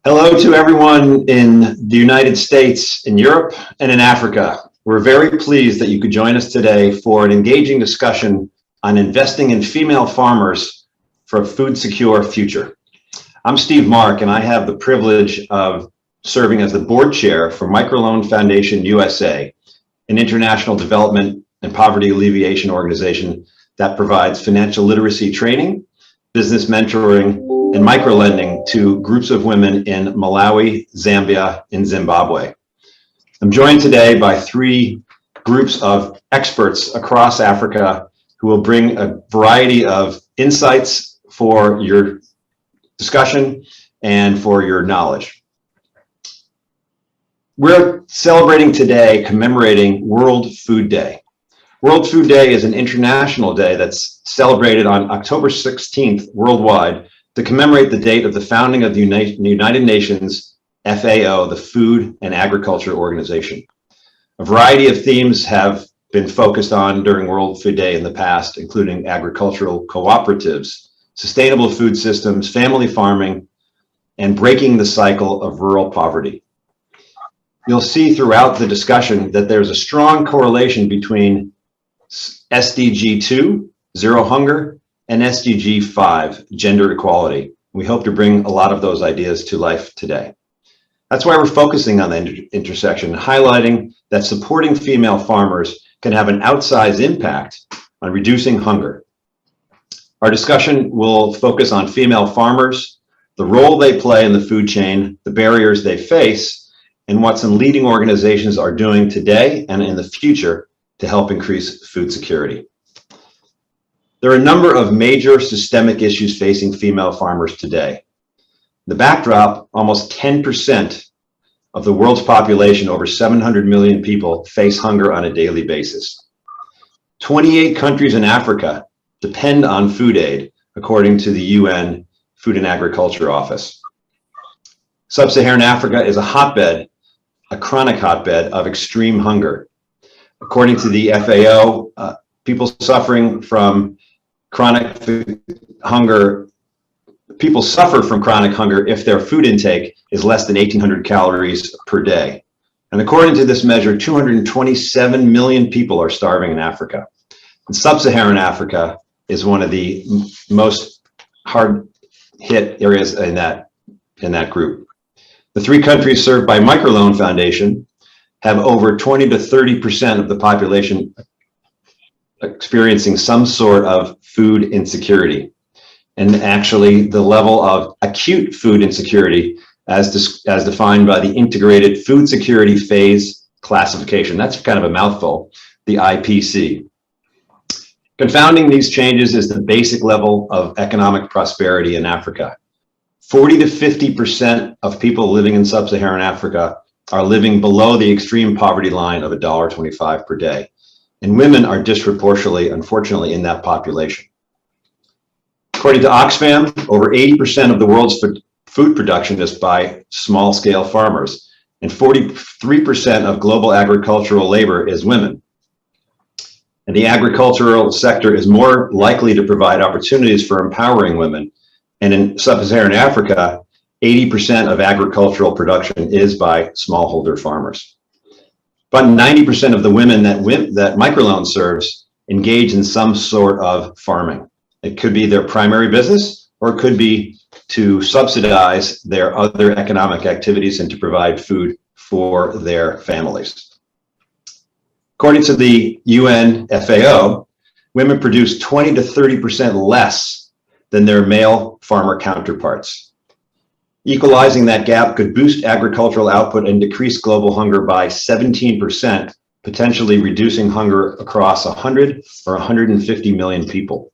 Hello to everyone in the United States, in Europe, and in Africa. We're very pleased that you could join us today for an engaging discussion on investing in female farmers for a food-secure future. I'm Steve Mark, and I have the privilege of serving as the board chair for Microloan Foundation USA, an international development and poverty alleviation organization that provides financial literacy training, business mentoring, and microlending to groups of women in Malawi, Zambia, and Zimbabwe. I'm joined today by three groups of experts across Africa who will bring a variety of insights for your discussion and for your knowledge. We're celebrating today, commemorating World Food Day. World Food Day is an international day that's celebrated on October 16th worldwide to commemorate the date of the founding of the United Nations FAO, the Food and Agriculture Organization. A variety of themes have been focused on during World Food Day in the past, including agricultural cooperatives, sustainable food systems, family farming, and breaking the cycle of rural poverty. You'll see throughout the discussion that there's a strong correlation between SDG 2, Zero Hunger, and SDG 5, Gender Equality. We hope to bring a lot of those ideas to life today. That's why we're focusing on the intersection, highlighting that supporting female farmers can have an outsized impact on reducing hunger. Our discussion will focus on female farmers, the role they play in the food chain, the barriers they face, and what some leading organizations are doing today and in the future to help increase food security. There are a number of major systemic issues facing female farmers today. The backdrop, almost 10% of the world's population, over 700 million people, face hunger on a daily basis. 28 countries in Africa depend on food aid, according to the UN Food and Agriculture Office. Sub-Saharan Africa is a hotbed, a chronic hotbed of extreme hunger. According to the FAO, people suffering from chronic hunger, people suffer from chronic hunger if their food intake is less than 1,800 calories per day. And according to this measure, 227 million people are starving in Africa. And Sub-Saharan Africa is one of the most hard-hit areas in that group. The three countries served by Microloan Foundation have over 20 to 30% of the population experiencing some sort of food insecurity. And actually the level of acute food insecurity as defined by the Integrated Food Security Phase Classification. That's kind of a mouthful, the IPC. Confounding these changes is the basic level of economic prosperity in Africa. 40 to 50% of people living in Sub-Saharan Africa are living below the extreme poverty line of $1.25 per day. And women are disproportionately, unfortunately, in that population. According to Oxfam, over 80% of the world's food production is by small-scale farmers, and 43% of global agricultural labor is women. And the agricultural sector is more likely to provide opportunities for empowering women. And in Sub-Saharan Africa, 80% of agricultural production is by smallholder farmers. But 90% of the women that Microloan serves engage in some sort of farming. It could be their primary business, or it could be to subsidize their other economic activities and to provide food for their families. According to the UN FAO, women produce 20 to 30% less than their male farmer counterparts. Equalizing that gap could boost agricultural output and decrease global hunger by 17%, potentially reducing hunger across 100 or 150 million people.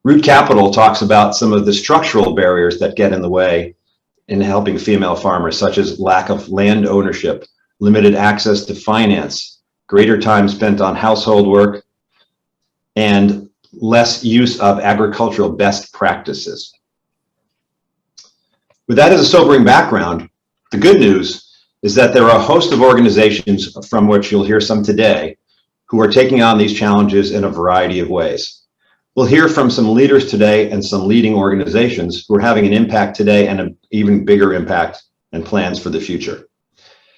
Root Capital talks about some of the structural barriers that get in the way in helping female farmers, such as lack of land ownership, limited access to finance, greater time spent on household work, and less use of agricultural best practices. With that as a sobering background, the good news is that there are a host of organizations, from which you'll hear some today, who are taking on these challenges in a variety of ways. We'll hear from some leaders today and some leading organizations who are having an impact today and an even bigger impact and plans for the future.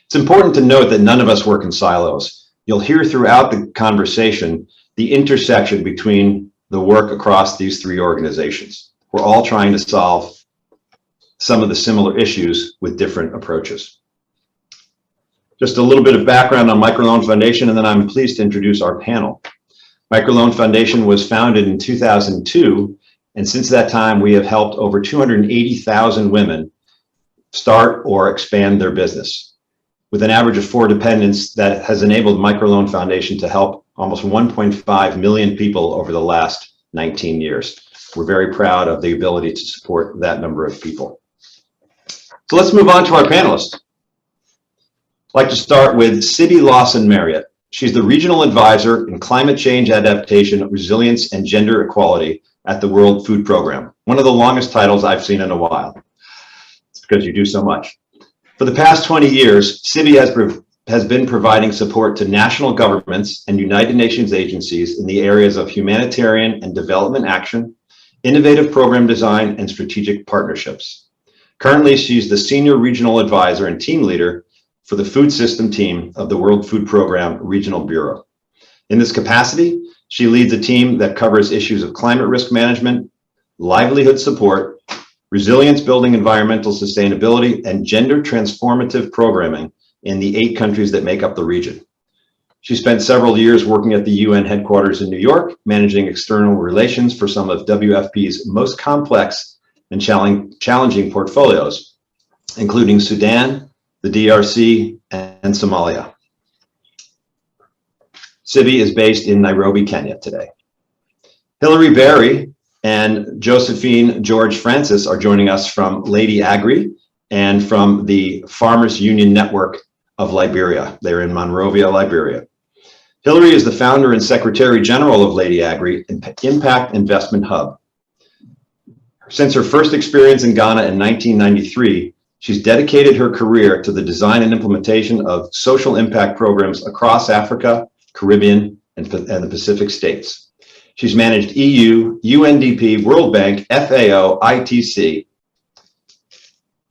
It's important to note that none of us work in silos. You'll hear throughout the conversation the intersection between the work across these three organizations. We're all trying to solve some of the similar issues with different approaches. Just a little bit of background on Microloan Foundation, and then I'm pleased to introduce our panel. Microloan Foundation was founded in 2002, and since that time, we have helped over 280,000 women start or expand their business. With an average of 4 dependents, that has enabled Microloan Foundation to help almost 1.5 million people over the last 19 years. We're very proud of the ability to support that number of people. So let's move on to our panelists. I'd like to start with Sibi Lawson-Marriott. She's the Regional Advisor in Climate Change Adaptation, Resilience, and Gender Equality at the World Food Program. One of the longest titles I've seen in a while. It's because you do so much. For the past 20 years, Sibi has been providing support to national governments and United Nations agencies in the areas of humanitarian and development action, innovative program design, and strategic partnerships. Currently, she's the Senior Regional Advisor and Team Leader for the Food System Team of the World Food Program Regional Bureau. In this capacity, she leads a team that covers issues of climate risk management, livelihood support, resilience building, environmental sustainability, and gender transformative programming in the 8 countries that make up the region. She spent several years working at the UN headquarters in New York, managing external relations for some of WFP's most complex and challenging portfolios, including Sudan, the DRC, and Somalia. Sibi is based in Nairobi, Kenya today. Hilary Berry and Josephine George Francis are joining us from LadyAgri and from the Farmers Union Network of Liberia. They're in Monrovia, Liberia. Hilary is the founder and Secretary General of LadyAgri, Impact Investment Hub. Since her first experience in Ghana in 1993, she's dedicated her career to the design and implementation of social impact programs across Africa, Caribbean, and the Pacific states. She's managed EU, UNDP, World Bank, FAO, ITC.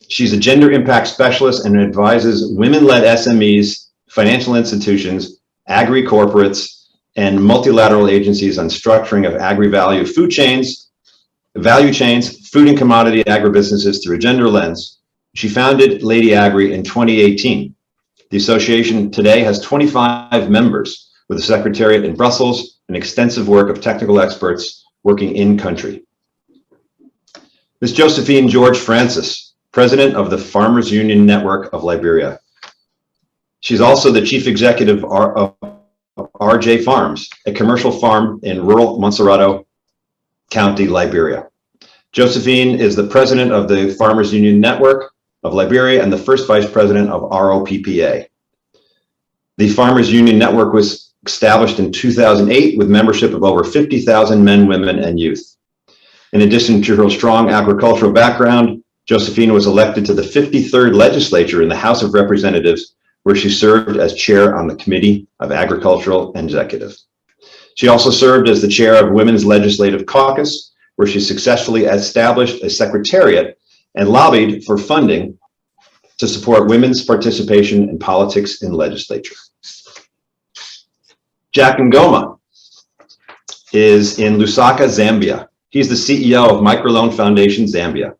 She's a gender impact specialist and advises women-led SMEs, financial institutions, agri-corporates, and multilateral agencies on structuring of agri-value value chains, food and commodity agribusinesses through a gender lens. She founded LadyAgri in 2018. The association today has 25 members with a secretariat in Brussels and extensive work of technical experts working in country. Ms. Josephine George Francis, President of the Farmers Union Network of Liberia. She's also the Chief Executive of RJ Farms, a commercial farm in rural Montserrado County, Liberia. Josephine is the President of the Farmers Union Network of Liberia and the first Vice President of ROPPA. The Farmers Union Network was established in 2008 with membership of over 50,000 men, women, and youth. In addition to her strong agricultural background, Josephine was elected to the 53rd legislature in the House of Representatives, where she served as chair on the Committee of Agricultural and Executive. She also served as the chair of Women's Legislative Caucus, where she successfully established a secretariat and lobbied for funding to support women's participation in politics in legislature. Jack Ngoma is in Lusaka, Zambia. He's the CEO of Microloan Foundation, Zambia.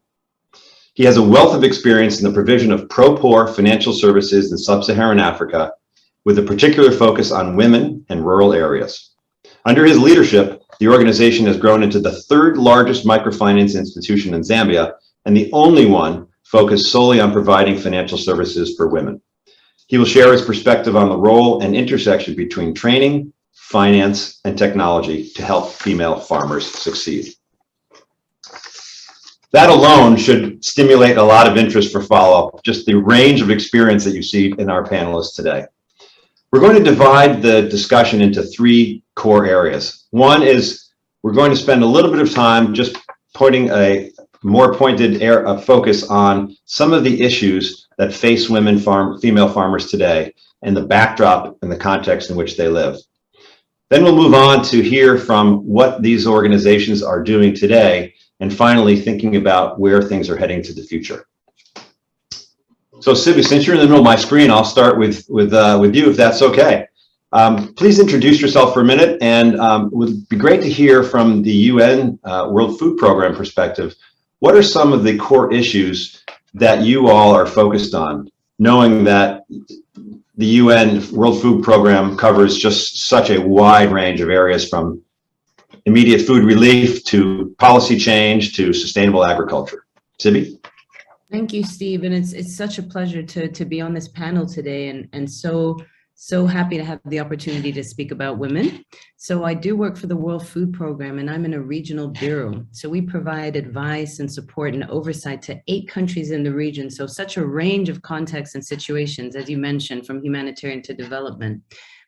He has a wealth of experience in the provision of pro-poor financial services in sub-Saharan Africa, with a particular focus on women and rural areas. Under his leadership, the organization has grown into the 3rd largest microfinance institution in Zambia and the only one focused solely on providing financial services for women. He will share his perspective on the role and intersection between training, finance, and technology to help female farmers succeed. That alone should stimulate a lot of interest for follow-up, just the range of experience that you see in our panelists today. We're going to divide the discussion into 3 core areas. One is we're going to spend a little bit of time just putting a more pointed focus on some of the issues that face female farmers today and the backdrop and the context in which they live. Then we'll move on to hear from what these organizations are doing today, and finally thinking about where things are heading to the future. So Sibi, since you're in the middle of my screen, I'll start with you, if that's okay. Please introduce yourself for a minute, and it would be great to hear from the UN World Food Program perspective. What are some of the core issues that you all are focused on, knowing that the UN World Food Program covers just such a wide range of areas, from immediate food relief to policy change to sustainable agriculture? Sibi? Thank you, Steve, and it's such a pleasure to be on this panel today, and so happy to have the opportunity to speak about women. So I do work for the World Food Program, and I'm in a regional bureau. So we provide advice and support and oversight to 8 countries in the region. So such a range of contexts and situations, as you mentioned, from humanitarian to development.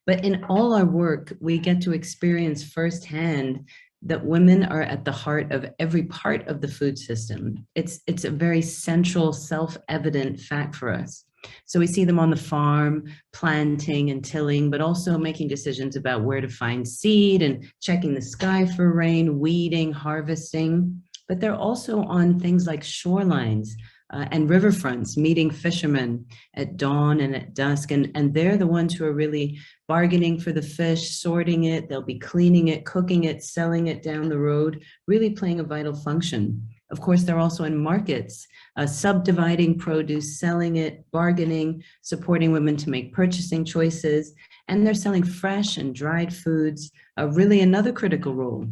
But in all our work, we get to experience firsthand that women are at the heart of every part of the food system. It's a very central, self-evident fact for us. So we see them on the farm, planting and tilling, but also making decisions about where to find seed and checking the sky for rain, weeding, harvesting. But they're also on things like shorelines and riverfronts, meeting fishermen at dawn and at dusk. And they're the ones who are really bargaining for the fish, sorting it. They'll be cleaning it, cooking it, selling it down the road, really playing a vital function. Of course, they're also in markets, subdividing produce, selling it, bargaining, supporting women to make purchasing choices, and they're selling fresh and dried foods, really another critical role.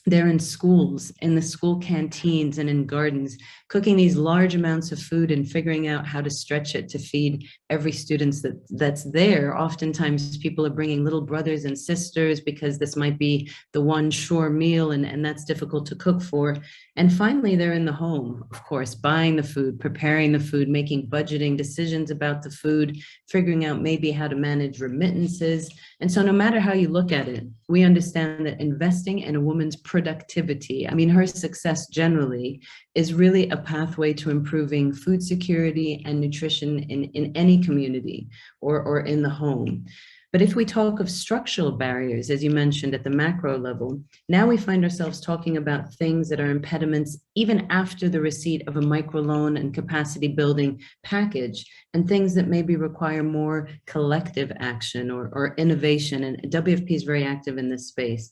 They're in schools, in the school canteens and in gardens, cooking these large amounts of food and figuring out how to stretch it to feed every student that's there. Oftentimes people are bringing little brothers and sisters because this might be the one sure meal, and that's difficult to cook for. And finally, they're in the home, of course, buying the food, preparing the food, making budgeting decisions about the food, figuring out maybe how to manage remittances. And so no matter how you look at it, we understand that investing in a woman's productivity, I mean, her success generally, is really a pathway to improving food security and nutrition in any community or in the home. But if we talk of structural barriers, as you mentioned, at the macro level, now we find ourselves talking about things that are impediments even after the receipt of a microloan and capacity building package, and things that maybe require more collective action or innovation. And WFP is very active in this space.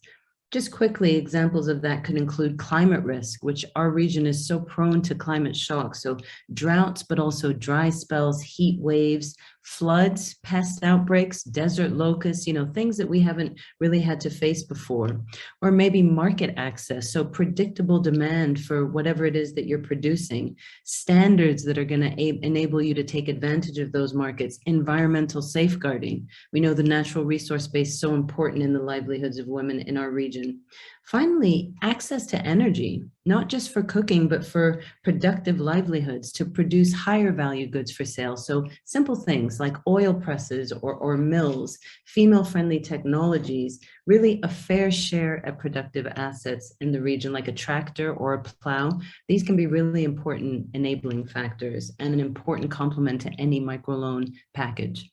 Just quickly, examples of that could include climate risk, which our region is so prone to climate shock. So droughts, but also dry spells, heat waves, floods, pest outbreaks, desert locusts, things that we haven't really had to face before. Or maybe market access, so predictable demand for whatever it is that you're producing, standards that are going to enable you to take advantage of those markets, environmental safeguarding. We know the natural resource base is so important in the livelihoods of women in our region. Finally, access to energy, not just for cooking, but for productive livelihoods to produce higher value goods for sale. So simple things like oil presses or mills, female-friendly technologies, really a fair share of productive assets in the region, like a tractor or a plow. These can be really important enabling factors and an important complement to any microloan package.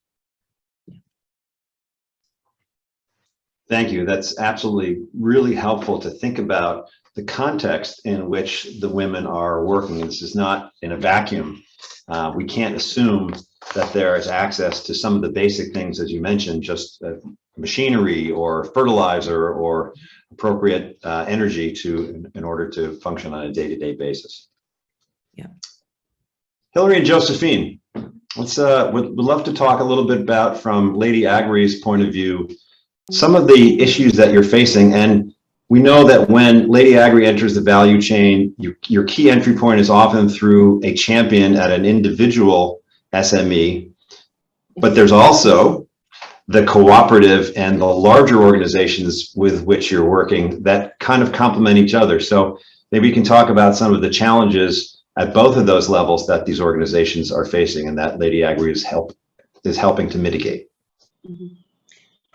Thank you. That's absolutely really helpful to think about the context in which the women are working. This is not in a vacuum. We can't assume that there is access to some of the basic things, as you mentioned, just machinery or fertilizer or appropriate energy in order to function on a day-to-day basis. Yeah. Hilary and Josephine, would love to talk a little bit about, from LadyAgri's point of view, some of the issues that you're facing. And we know that when LadyAgri enters the value chain, your key entry point is often through a champion at an individual SME, but there's also the cooperative and the larger organizations with which you're working that kind of complement each other. So maybe you can talk about some of the challenges at both of those levels that these organizations are facing and that LadyAgri is helping to mitigate. Mm-hmm.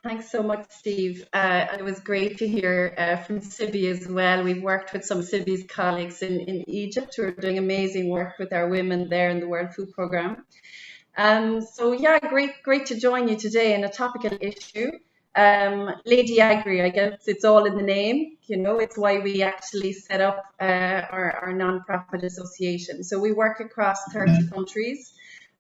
Thanks so much, Steve. It was great to hear from Sibi as well. We've worked with some of Sibi's colleagues in Egypt who are doing amazing work with our women there in the World Food Programme. So yeah, great to join you today on a topical issue. LadyAgri, I guess it's all in the name, you know, it's why we actually set up our non-profit association. So we work across 30 countries.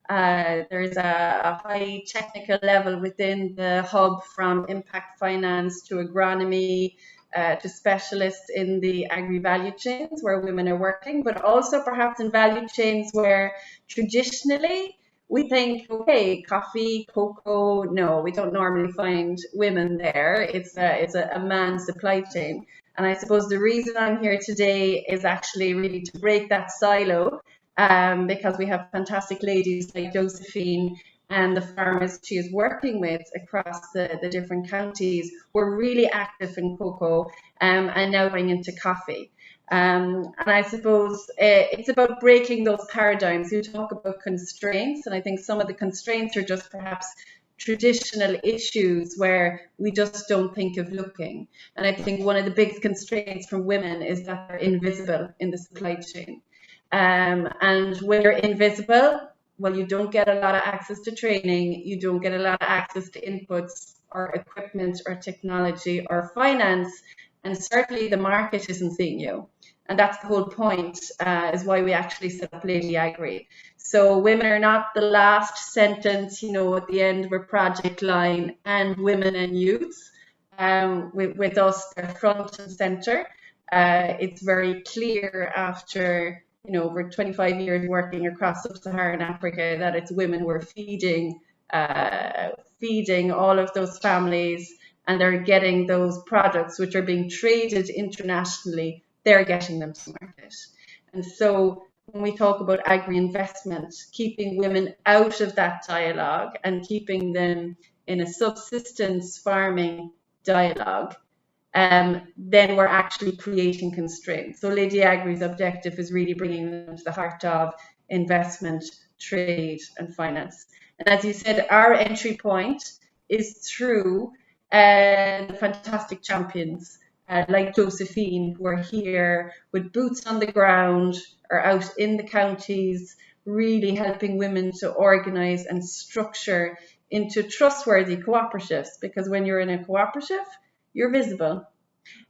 There's a high technical level within the hub, from impact finance to agronomy, to specialists in the agri-value chains where women are working, but also perhaps in value chains where traditionally we think, okay, coffee, cocoa, no, we don't normally find women there. It's a man's supply chain. And I suppose the reason I'm here today is actually really to break that silo, because we have fantastic ladies like Josephine and the farmers she is working with across the different counties who are really active in cocoa, and now going into coffee. And I suppose it's about breaking those paradigms. You talk about constraints, and I think some of the constraints are just perhaps traditional issues where we just don't think of looking. And I think one of the biggest constraints for women is that they're invisible in the supply chain. And when you're invisible, well, you don't get a lot of access to training, you don't get a lot of access to inputs or equipment or technology or finance, and certainly the market isn't seeing you. And that's the whole point, is why we actually set up LadyAgri. So women are not the last sentence, you know, at the end of a project line, and women and youth. With us, they're front and center. It's very clear after, you know, over 25 years working across sub-Saharan Africa that it's women who are feeding all of those families, and they're getting those products which are being traded internationally, they're getting them to market. And so when we talk about agri-investment, keeping women out of that dialogue and keeping them in a subsistence farming dialogue, then we're actually creating constraints. So LadyAgri's objective is really bringing them to the heart of investment, trade, and finance. And as you said, our entry point is through the fantastic champions like Josephine, who are here with boots on the ground or out in the counties, really helping women to organise and structure into trustworthy cooperatives. Because when you're in a cooperative, you're visible.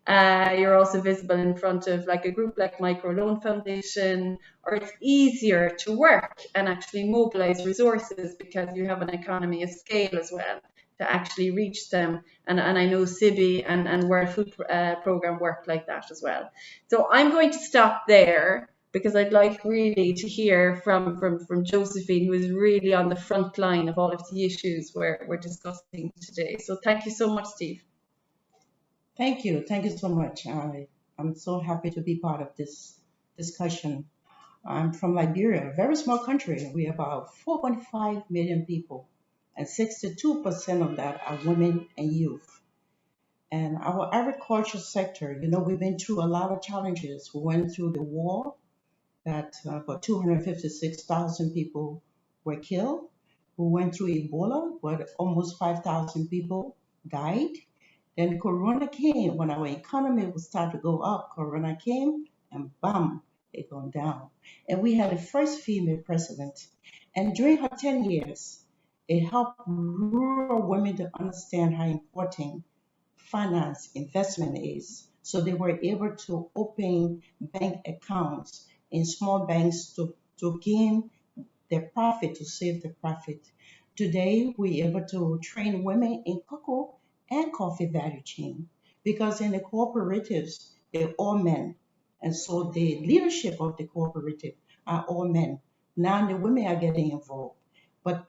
You're also visible in front of like a group like Microloan Foundation, or it's easier to work and actually mobilize resources because you have an economy of scale as well to actually reach them. And I know Sibi and World Food Programme work like that as well. So I'm going to stop there because I'd like really to hear from Josephine, who is really on the front line of all of the issues we're discussing today. So thank you so much, Steve. Thank you. Thank you so much. I'm so happy to be part of this discussion. I'm from Liberia, a very small country. We're about 4.5 million people, and 62% of that are women and youth. And our agriculture sector, you know, we've been through a lot of challenges. We went through the war that about 256,000 people were killed. We went through Ebola, where almost 5,000 people died. Then Corona came. When our economy would start to go up, Corona came and bam, it gone down. And we had the first female president. And during her 10 years, it helped rural women to understand how important finance investment is. So they were able to open bank accounts in small banks to gain their profit, to save the profit. Today, we're able to train women in cocoa and coffee value chain, because in the cooperatives, they're all men. And so the leadership of the cooperative are all men. Now the women are getting involved, but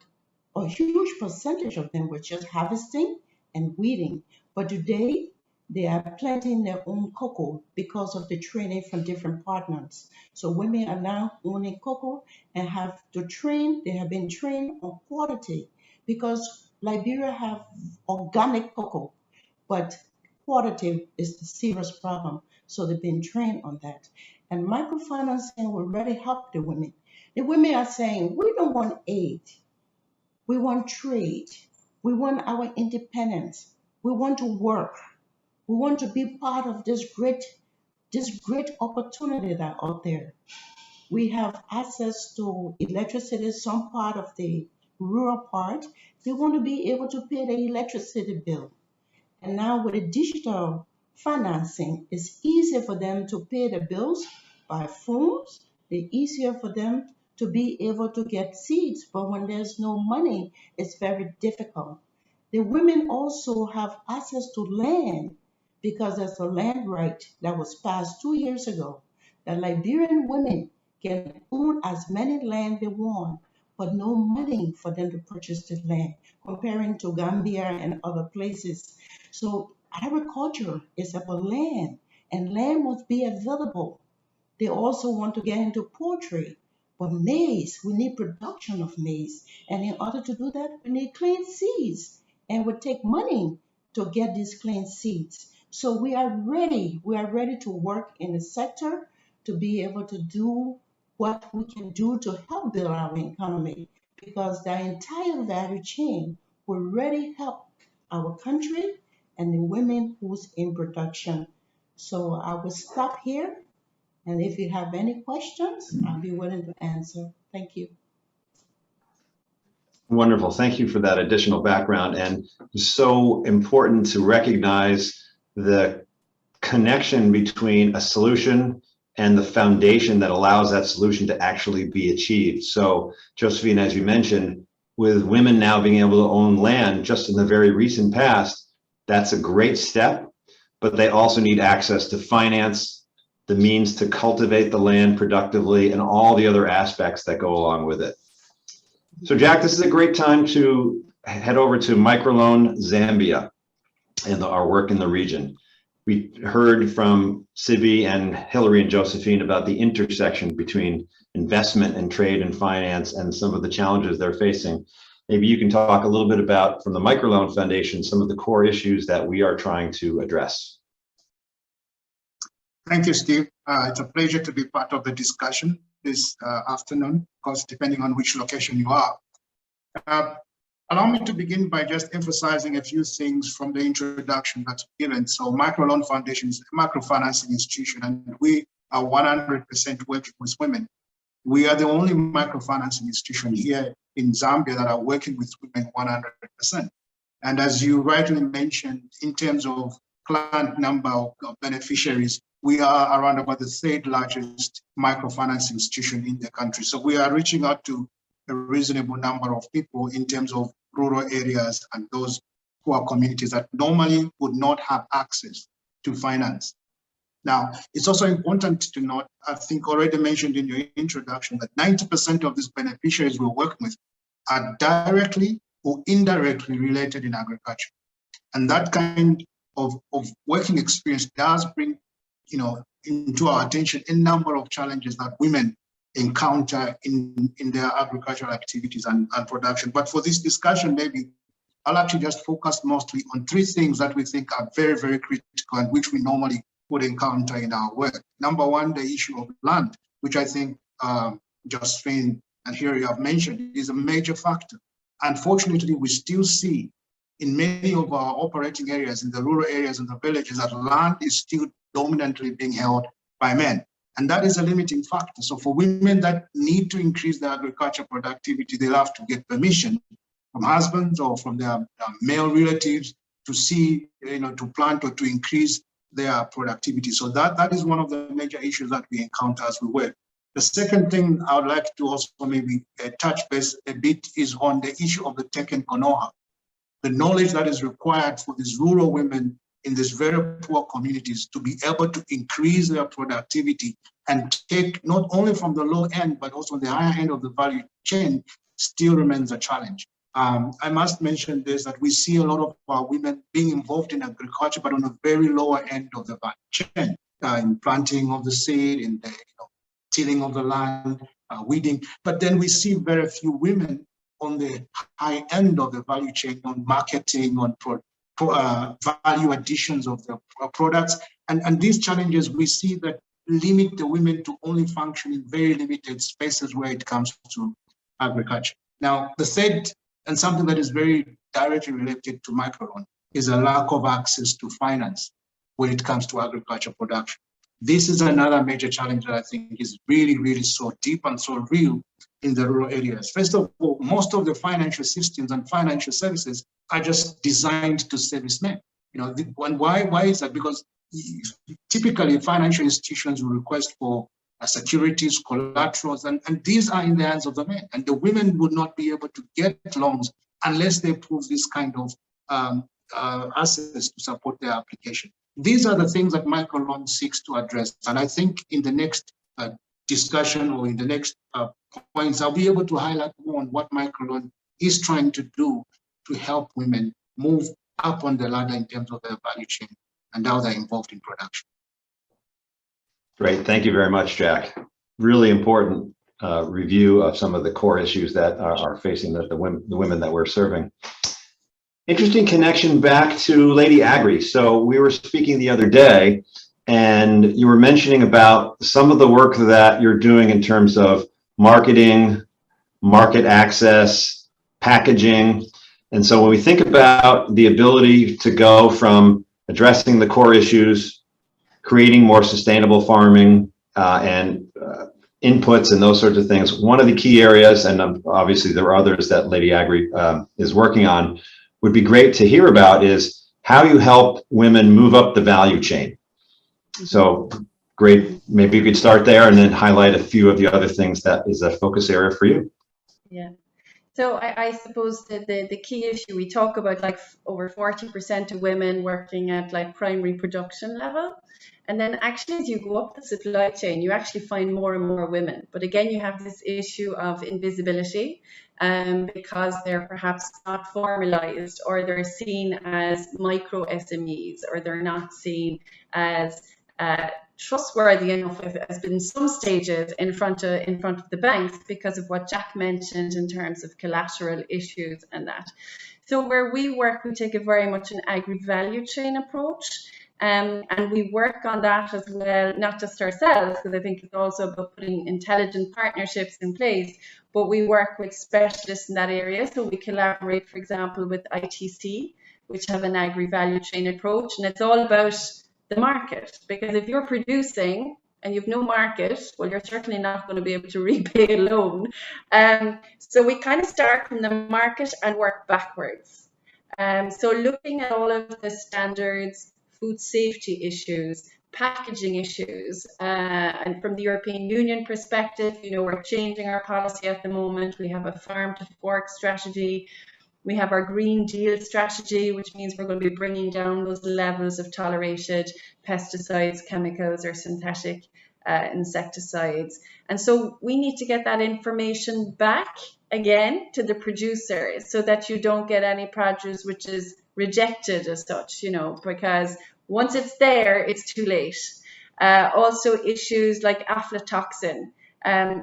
a huge percentage of them were just harvesting and weeding. But today, they are planting their own cocoa because of the training from different partners. So women are now owning cocoa and have to train, they have been trained on quality, because Liberia have organic cocoa, but quality is the serious problem. So they've been trained on that. And microfinancing will really help the women. The women are saying, we don't want aid. We want trade. We want our independence. We want to work. We want to be part of this great opportunity that are out there. We have access to electricity, some part of the rural part. They want to be able to pay the electricity bill. And now with the digital financing, it's easier for them to pay the bills by phones. It's easier for them to be able to get seeds. But when there's no money, it's very difficult. The women also have access to land because there's a land right that was passed 2 years ago. The Liberian women can own as many land they want, but no money for them to purchase the land, comparing to Gambia and other places. So agriculture is about land, and land must be available. They also want to get into poultry. But maize, we need production of maize. And in order to do that, we need clean seeds. And it would take money to get these clean seeds. So we are ready. We are ready to work in the sector to be able to do what we can do to help build our economy. Because the entire value chain will really help our country and the women who's in production. So I will stop here. And if you have any questions, I'll be willing to answer. Thank you. Wonderful. Thank you for that additional background. And it's so important to recognize the connection between a solution and the foundation that allows that solution to actually be achieved. So, Josephine, as you mentioned, with women now being able to own land just in the very recent past, that's a great step, but they also need access to finance, the means to cultivate the land productively, and all the other aspects that go along with it. So Jack, this is a great time to head over to Microloan Zambia and our work in the region. We heard from Sibi and Hilary and Josephine about the intersection between investment and trade and finance and some of the challenges they're facing. Maybe you can talk a little bit about, from the Microloan Foundation, some of the core issues that we are trying to address. Thank you, Steve. It's a pleasure to be part of the discussion this afternoon, of course, depending on which location you are. Allow me to begin by just emphasizing a few things from the introduction that's given. So Microloan Foundation is a microfinancing institution, and we are 100% working with women. We are the only microfinancing institution here in Zambia that are working with women 100%. And as you rightly mentioned, in terms of client number of beneficiaries, we are around about the third largest microfinance institution in the country. So we are reaching out to a reasonable number of people in terms of rural areas and those who are communities that normally would not have access to finance. Now, it's also important to note, I think already mentioned in your introduction, that 90% of these beneficiaries we're working with are directly or indirectly related in agriculture. And that kind of working experience does bring, into our attention a number of challenges that women encounter in their agricultural activities and production. But for this discussion, maybe I'll actually just focus mostly on three things that we think are very, very critical and which we normally would encounter in our work. Number one, the issue of land, which I think Josephine and Hilary have mentioned, is a major factor. Unfortunately, we still see in many of our operating areas, in the rural areas and the villages, that land is still dominantly being held by men. And that is a limiting factor. So for women that need to increase their agricultural productivity, they'll have to get permission from husbands or from their male relatives to see, to plant or to increase their productivity. So that is one of the major issues that we encounter as we work. The second thing I would like to also maybe touch base a bit is on the issue of the Teken Konoha, the knowledge that is required for these rural women in these very poor communities to be able to increase their productivity and take not only from the low end, but also the higher end of the value chain still remains a challenge. I must mention this, that we see a lot of our women being involved in agriculture, but on a very lower end of the value chain, in planting of the seed, in the tilling of the land, weeding. But then we see very few women on the high end of the value chain, on marketing, on value additions of the products. And these challenges we see that limit the women to only function in very limited spaces where it comes to agriculture. Now, the third, and something that is very directly related to Microloan, is a lack of access to finance when it comes to agriculture production. This is another major challenge that I think is really, really so deep and so real in the rural areas. First of all, most of the financial systems and financial services are just designed to service men. And why is that? Because typically financial institutions will request for securities, collaterals, and these are in the hands of the men. And the women would not be able to get loans unless they prove this kind of assets to support their application. These are the things that microloan seeks to address. And I think in the next discussion or in the next points, I'll be able to highlight more on what microloan is trying to do to help women move up on the ladder in terms of their value chain and how they're involved in production. Great. Thank you very much, Jack. Really important review of some of the core issues that are facing the women that we're serving. Interesting connection back to LadyAgri. So we were speaking the other day, and you were mentioning about some of the work that you're doing in terms of marketing, market access, packaging. And so when we think about the ability to go from addressing the core issues, creating more sustainable farming and inputs and those sorts of things, one of the key areas, and obviously there are others that LadyAgri is working on, would be great to hear about is how you help women move up the value chain. So great, maybe you could start there and then highlight a few of the other things that is a focus area for you. Yeah. So I suppose that the key issue, we talk about like over 40% of women working at like primary production level. And then actually as you go up the supply chain, you actually find more and more women. But again, you have this issue of invisibility because they're perhaps not formalized, or they're seen as micro SMEs, or they're not seen as trustworthy enough as been some stages in front of the banks because of what Jack mentioned in terms of collateral issues and that. So where we work, we take a very much an agri-value chain approach. And we work on that as well, not just ourselves, because I think it's also about putting intelligent partnerships in place, but we work with specialists in that area. So we collaborate, for example, with ITC, which have an agri-value chain approach, and it's all about the market, because if you're producing and you've no market, well, you're certainly not going to be able to repay a loan. So we kind of start from the market and work backwards. So looking at all of the standards, food safety issues, packaging issues, and from the European Union perspective, we're changing our policy at the moment. We have a farm to fork strategy. We have our Green Deal strategy, which means we're going to be bringing down those levels of tolerated pesticides, chemicals, or synthetic insecticides. And so we need to get that information back again to the producers so that you don't get any produce which is rejected as such, because once it's there, it's too late. Also issues like aflatoxin,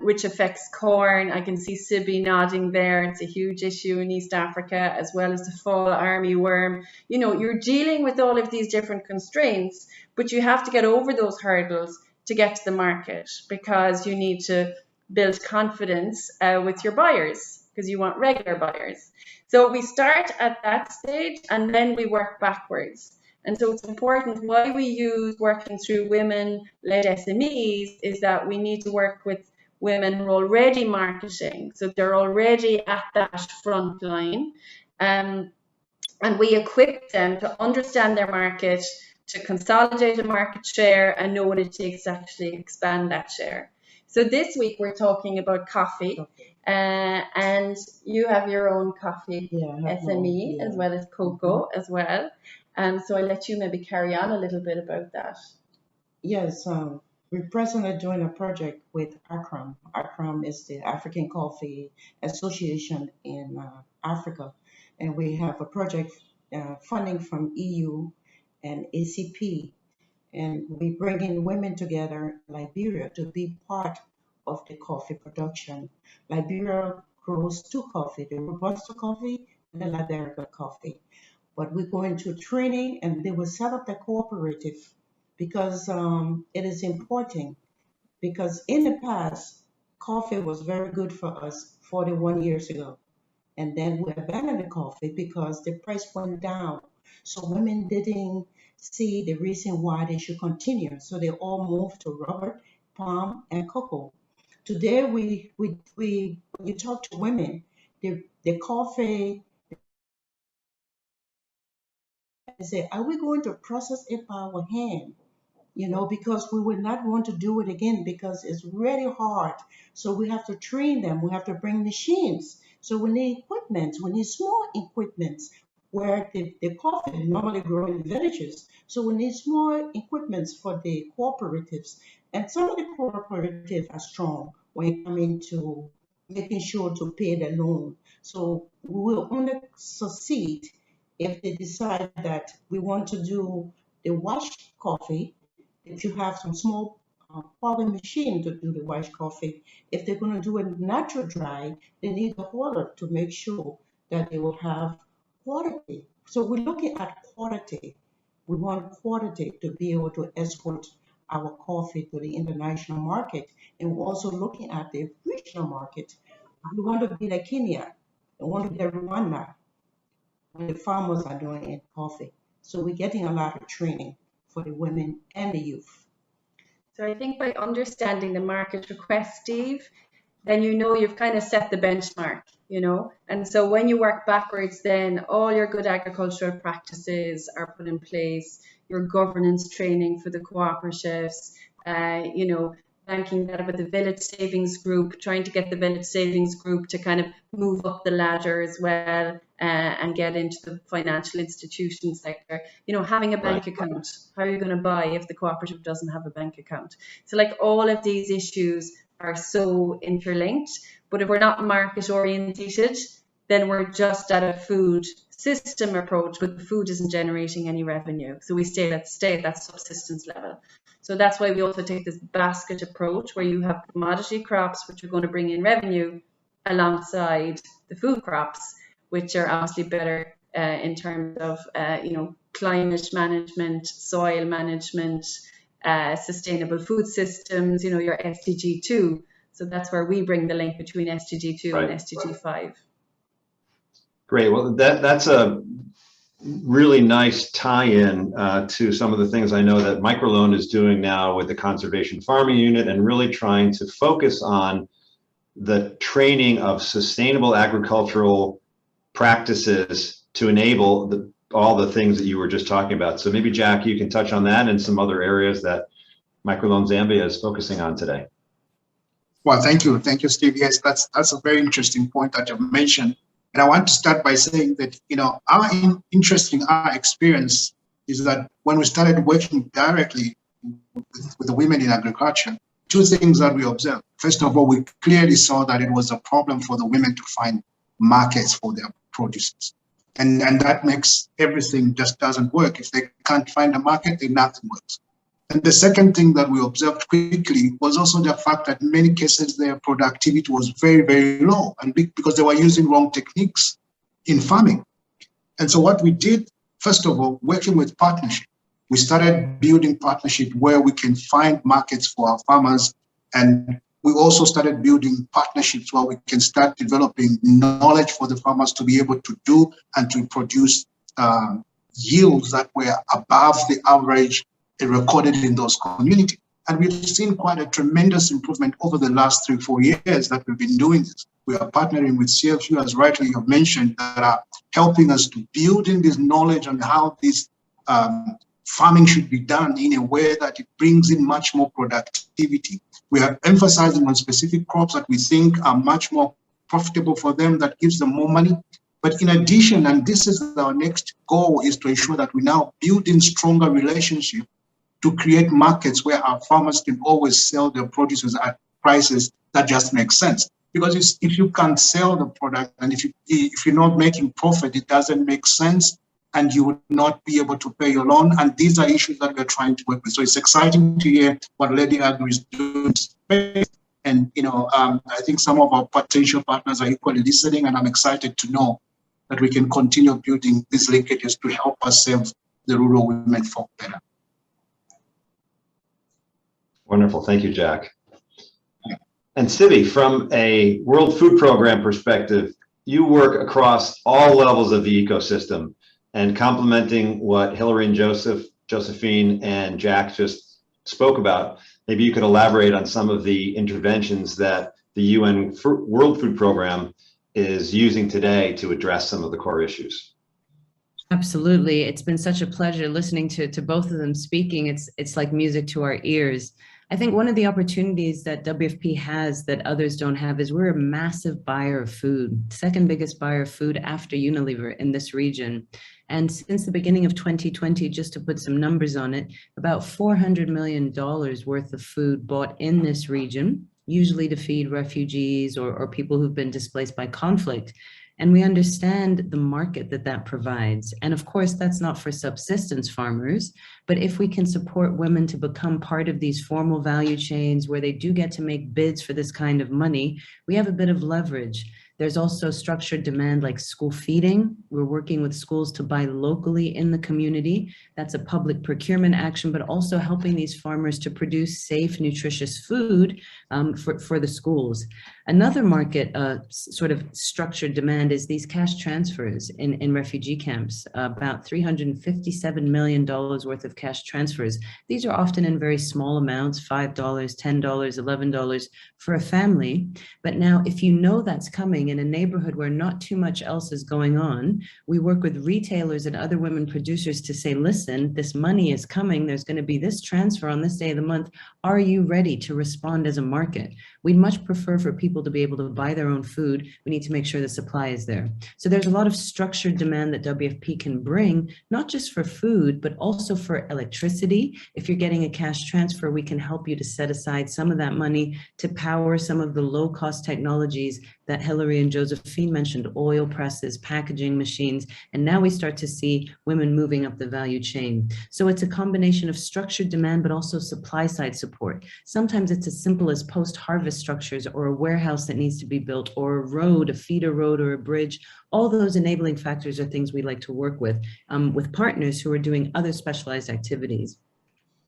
which affects corn. I can see Sibi nodding there. It's a huge issue in East Africa, as well as the fall armyworm. You're dealing with all of these different constraints, but you have to get over those hurdles to get to the market, because you need to build confidence with your buyers, because you want regular buyers. So we start at that stage and then we work backwards. And so it's important why we use working through women-led SMEs is that we need to work with women who are already marketing. So they're already at that front line. And we equip them to understand their market, to consolidate a market share, and know what it takes to actually expand that share. So this week we're talking about coffee. And you have your own coffee SME as well as cocoa as well. So I'll let you maybe carry on a little bit about that. Yes, we're presently doing a project with ACRAM. ACRAM is the African Coffee Association in Africa. And we have a project funding from EU and ACP. And we bring in women together in Liberia to be part of the coffee production. Liberia grows two coffee, the Robusta coffee and the Liberia coffee. But we go into training and they will set up the cooperative because it is important. Because in the past, coffee was very good for us 41 years ago. And then we abandoned the coffee because the price went down. So women didn't see the reason why they should continue. So they all moved to rubber, palm, and cocoa. Today, when you talk to women, the coffee and say, are we going to process it by our hand? Because we would not want to do it again because it's really hard. So we have to train them. We have to bring machines. So we need equipment. We need small equipment where the coffee normally grow in villages. So we need small equipment for the cooperatives. And some of the cooperatives are strong when it comes into making sure to pay the loan. So we will only succeed if they decide that we want to do the washed coffee. If you have some small pouring machine to do the white coffee, if they're going to do a natural dry, they need the holder to make sure that they will have quality. So we're looking at quality. We want quality to be able to export our coffee to the international market. And we're also looking at the regional market. We want to be like Kenya. We want to be like Rwanda when the farmers are doing in coffee. So we're getting a lot of training for the women and the youth. So I think by understanding the market request, Steve, then you've kind of set the benchmark, and so when you work backwards, then all your good agricultural practices are put in place, your governance training for the cooperatives, banking that with the village savings group, trying to get the village savings group to kind of move up the ladder as well, and get into the financial institution sector. Having a bank account, how are you going to buy if the cooperative doesn't have a bank account? So all of these issues are so interlinked, but if we're not market orientated, then we're just at a food system approach, but the food isn't generating any revenue. So we stay at that subsistence level. So that's why we also take this basket approach where you have commodity crops, which are going to bring in revenue alongside the food crops, which are obviously better in terms of, climate management, soil management, sustainable food systems, your SDG 2. So that's where we bring the link between SDG 2 and SDG 5. Great. Well, that's a really nice tie-in to some of the things I know that Microloan is doing now with the Conservation Farming Unit, and really trying to focus on the training of sustainable agricultural practices to enable all the things that you were just talking about. So maybe, Jack, you can touch on that and some other areas that Microloan Zambia is focusing on today. Well, thank you, Steve. Yes, that's a very interesting point that you mentioned. And I want to start by saying that, our experience is that when we started working directly with the women in agriculture, two things that we observed. First of all, we clearly saw that it was a problem for the women to find markets for their produces. And that makes everything just doesn't work. If they can't find a market, then nothing works. And the second thing that we observed quickly was also the fact that in many cases their productivity was very, very low, and because they were using wrong techniques in farming. And so what we did, first of all, working with partnership, we started building partnership where we can find markets for our farmers. And we also started building partnerships where we can start developing knowledge for the farmers to be able to do and to produce yields that were above the average recorded in those communities. And we've seen quite a tremendous improvement over the last 3-4 years that we've been doing this. We are partnering with CFU, as rightly you have mentioned, that are helping us to build in this knowledge on how this farming should be done in a way that it brings in much more productivity. We are emphasizing on specific crops that we think are much more profitable for them, that gives them more money. But in addition, and this is our next goal, is to ensure that we now build in stronger relationships to create markets where our farmers can always sell their produce at prices that just make sense. Because if you can't sell the product, and if you're not making profit, it doesn't make sense, and you would not be able to pay your loan. And these are issues that we're trying to work with. So it's exciting to hear what LadyAgri is doing. And I think some of our potential partners are equally listening, and I'm excited to know that we can continue building these linkages to help us serve the rural women folk better. Wonderful. Thank you, Jack. And Sibi, from a World Food Program perspective, you work across all levels of the ecosystem, and complementing what Hilary and Josephine and Jack just spoke about, maybe you could elaborate on some of the interventions that the UN World Food Program is using today to address some of the core issues. Absolutely. It's been such a pleasure listening to both of them speaking. It's like music to our ears. I think one of the opportunities that WFP has that others don't have is we're a massive buyer of food, second biggest buyer of food after Unilever in this region. And since the beginning of 2020, just to put some numbers on it, about $400 million worth of food bought in this region, usually to feed refugees or people who've been displaced by conflict. And we understand the market that that provides. And of course, that's not for subsistence farmers, but if we can support women to become part of these formal value chains where they do get to make bids for this kind of money, we have a bit of leverage. There's also structured demand like school feeding. We're working with schools to buy locally in the community. That's a public procurement action, but also helping these farmers to produce safe, nutritious food for the schools. Another market sort of structured demand is these cash transfers in refugee camps, about $357 million worth of cash transfers. These are often in very small amounts, $5, $10, $11 for a family. But now if you know that's coming in a neighborhood where not too much else is going on, we work with retailers and other women producers to say, listen, this money is coming. There's going to be this transfer on this day of the month. Are you ready to respond as a market? We'd much prefer for people to be able to buy their own food. We need to make sure the supply is there. So there's a lot of structured demand that WFP can bring, not just for food, but also for electricity. If you're getting a cash transfer, we can help you to set aside some of that money to power some of the low-cost technologies that Hilary and Josephine mentioned, oil presses, packaging machines, and now we start to see women moving up the value chain. So it's a combination of structured demand, but also supply side support. Sometimes it's as simple as post-harvest structures or a warehouse that needs to be built or a road, a feeder road or a bridge. All those enabling factors are things we like to work with partners who are doing other specialized activities.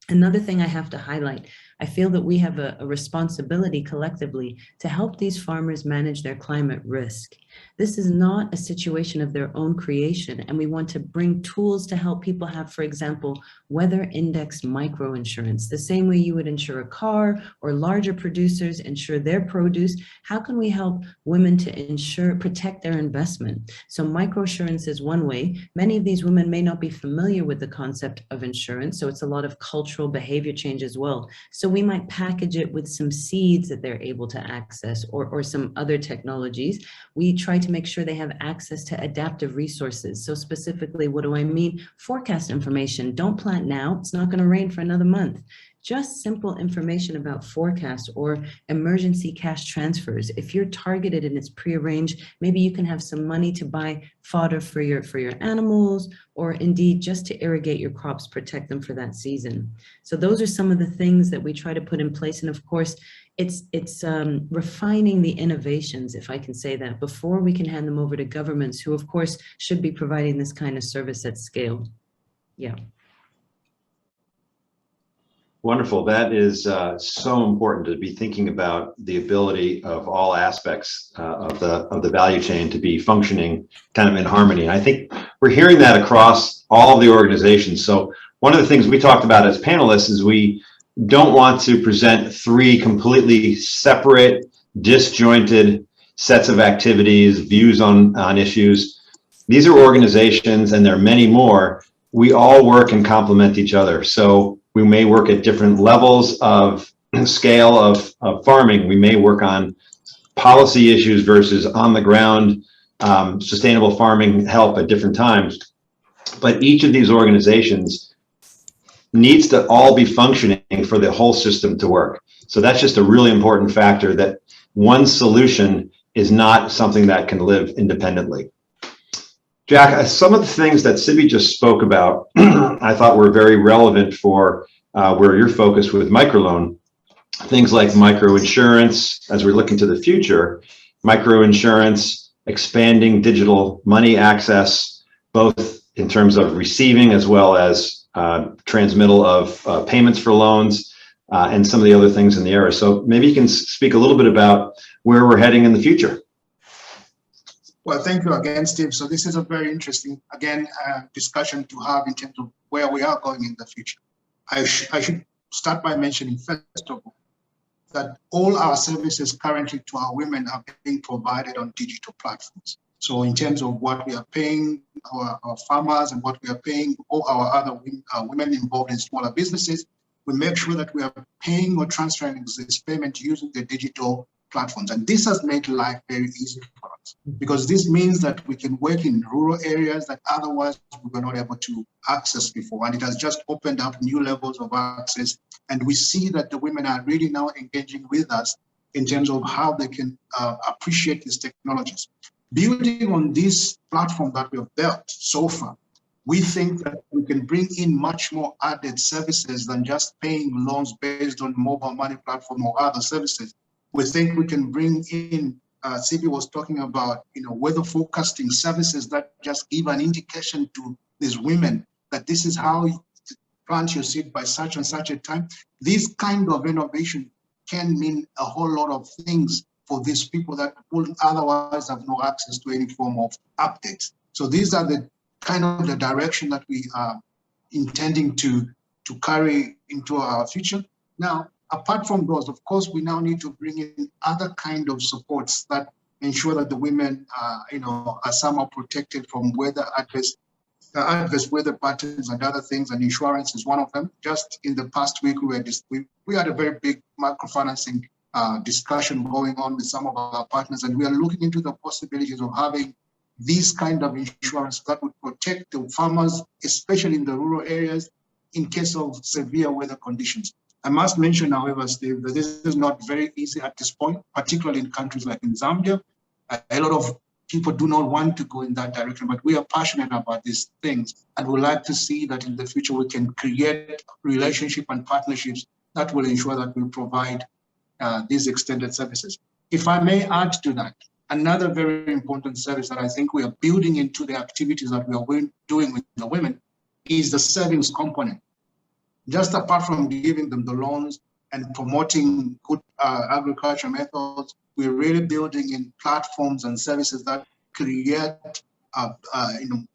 Another thing I have to highlight, I feel that we have a responsibility collectively to help these farmers manage their climate risk. This is not a situation of their own creation, and we want to bring tools to help people have, for example, weather indexed microinsurance. The same way you would insure a car or larger producers insure their produce, how can we help women to protect their investment? So microinsurance is one way. Many of these women may not be familiar with the concept of insurance, so it's a lot of cultural behavior change as well. So we might package it with some seeds that they're able to access or some other technologies. We try to make sure they have access to adaptive resources. So specifically, what do I mean? Forecast information. Don't plant now. It's not going to rain for another month. Just simple information about forecasts or emergency cash transfers. If you're targeted and it's prearranged, maybe you can have some money to buy fodder for your animals, or indeed just to irrigate your crops, protect them for that season. So those are some of the things that we try to put in place. And of course, it's refining the innovations, if I can say that, before we can hand them over to governments who, of course, should be providing this kind of service at scale. Yeah. Wonderful. That is so important to be thinking about the ability of all aspects of the value chain to be functioning kind of in harmony. And I think we're hearing that across all of the organizations. So one of the things we talked about as panelists is we don't want to present three completely separate, disjointed sets of activities, views on issues. These are organizations, and there are many more. We all work and complement each other. So we may work at different levels of scale of farming. We may work on policy issues versus on the ground sustainable farming help at different times. But each of these organizations needs to all be functioning for the whole system to work. So that's just a really important factor, that one solution is not something that can live independently. Jack, some of the things that Sibi just spoke about, I thought were very relevant for where you're focused with microloan. Things like microinsurance, as we're looking to the future, microinsurance, expanding digital money access, both in terms of receiving as well as transmittal of payments for loans, and some of the other things in the area. So maybe you can speak a little bit about where we're heading in the future. Well, thank you again, Steve. So this is a very interesting, again, discussion to have in terms of where we are going in the future. I should start by mentioning, first of all, that all our services currently to our women are being provided on digital platforms. So in terms of what we are paying our farmers and what we are paying all our other women involved in smaller businesses, we make sure that we are paying or transferring this payment using the digital platforms. And this has made life very easy for us, because this means that we can work in rural areas that otherwise we were not able to access before. And it has just opened up new levels of access. And we see that the women are really now engaging with us in terms of how they can appreciate these technologies. Building on this platform that we have built so far, we think that we can bring in much more added services than just paying loans based on mobile money platform or other services. We think we can bring in, Sibi was talking about, weather forecasting services that just give an indication to these women that this is how you plant your seed by such and such a time. This kind of innovation can mean a whole lot of things for these people that would otherwise have no access to any form of updates. So these are the kind of the direction that we are intending to carry into our future. Now, apart from those, of course, we now need to bring in other kind of supports that ensure that the women, are somehow protected from adverse weather patterns and other things, and insurance is one of them. Just in the past week, we had a very big microfinancing discussion going on with some of our partners, and we are looking into the possibilities of having these kind of insurance that would protect the farmers, especially in the rural areas, in case of severe weather conditions. I must mention, however, Steve, that this is not very easy at this point, particularly in countries like in Zambia. A lot of people do not want to go in that direction, but we are passionate about these things, and would like to see that in the future we can create relationship and partnerships that will ensure that we provide these extended services. If I may add to that, another very important service that I think we are building into the activities that we are doing with the women is the savings component. Just apart from giving them the loans and promoting good agriculture methods, we're really building in platforms and services that create,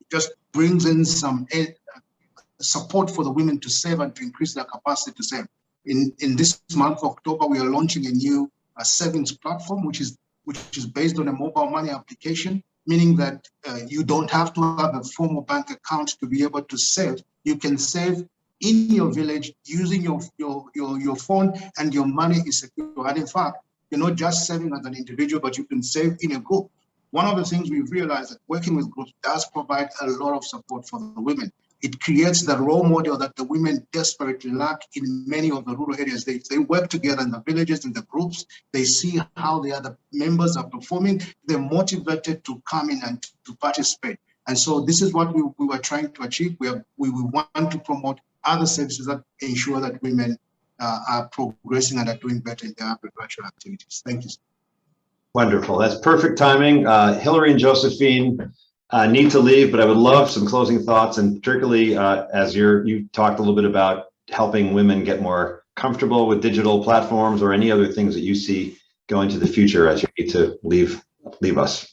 just brings in some support for the women to save and to increase their capacity to save. In this month, October, we are launching a new savings platform, which is based on a mobile money application, meaning that you don't have to have a formal bank account to be able to save. You can save in your village using your phone, and your money is secure. And in fact, you're not just saving as an individual, but you can save in a group. One of the things we've realized that working with groups does provide a lot of support for the women. It creates the role model that the women desperately lack in many of the rural areas. They work together in the villages, in the groups. They see how the other members are performing. They're motivated to come in and to participate. And so this is what we were trying to achieve. We want to promote other services that ensure that women are progressing and are doing better in their agricultural activities. Thank you. Wonderful. That's perfect timing. Hilary and Josephine need to leave, but I would love some closing thoughts, and particularly as you talked a little bit about helping women get more comfortable with digital platforms, or any other things that you see going to the future as you need to leave us.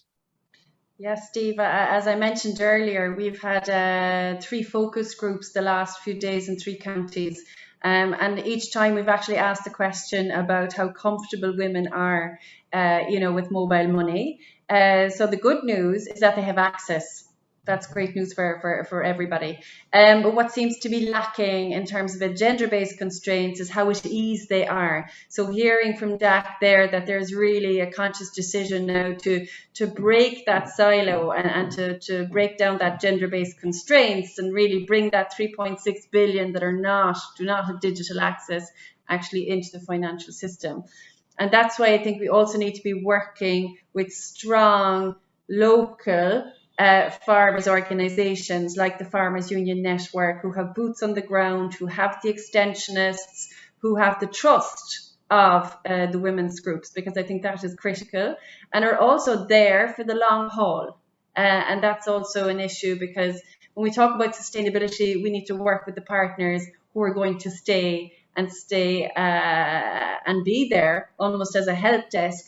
Yes, Steve, as I mentioned earlier, we've had 3 focus groups the last few days in 3 counties. And each time we've actually asked the question about how comfortable women are, with mobile money. So the good news is that they have access. That's great news for everybody. But what seems to be lacking in terms of the gender-based constraints is how at ease they are. So hearing from Jack there that there's really a conscious decision now to break that silo and to break down that gender-based constraints and really bring that 3.6 billion that do not have digital access actually into the financial system. And that's why I think we also need to be working with strong local farmers organizations like the Farmers Union Network, who have boots on the ground, who have the extensionists, who have the trust of the women's groups, because I think that is critical, and are also there for the long haul. And that's also an issue, because when we talk about sustainability, we need to work with the partners who are going to stay and be there almost as a help desk